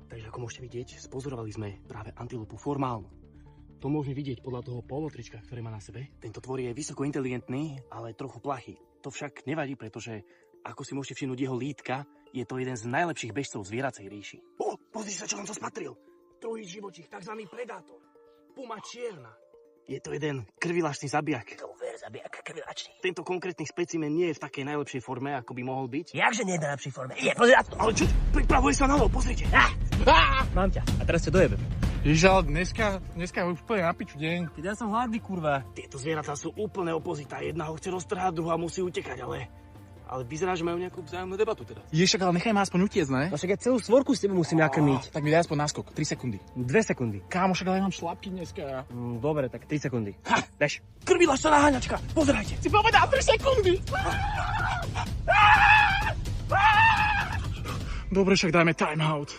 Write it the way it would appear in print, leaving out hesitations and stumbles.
Takže ako môžete vidieť, spozorovali sme práve antilopu formálnu. To môžeme vidieť podľa toho polotrička, ktoré má na sebe. Tento tvor je vysoko inteligentný, ale trochu plachý. To však nevadí, pretože ako si môžete všimnúť jeho lítka, je to jeden z najlepších bežcov zvieracej ríši. Pozri sa, čo som to spatril. Druhý živočích, takzvaný predátor. Puma čierna. Je to jeden krvilačný zabijak. To ver zabijak, krvilačný. Tento konkrétny specimen nie je v takej najlepšej forme, ako by mohol byť. Jakže nie je na najlepšej forme? Je, pozri na to. Ale čo? Pripravuje sa na lov, pozrite. Mám ťa. A teraz ťa dojebem. Ježiš, ale dneska je už úplne na piču deň. Ja som hladný, kurva. Tieto zvieratá sú úplne opozita. Jedna ho chce roztrhať, druhá musí utekať, ale vyzerá, že majú nejakú vzájomnú debatu teda. Ježiš, ale nechaj ma aspoň utiecť, ne? No však ja celú svorku s tebou musím nakrmiť. Tak mi daj aspoň náskok, 3 sekundy. 2 sekundy. Kámo, však ale ja mám šlapky dneska. Dobre, tak 3 sekundy. Bež. Krvilačná naháňačka, pozerajte. Si povedal 3 sekundy. Dobre, však dajme time out.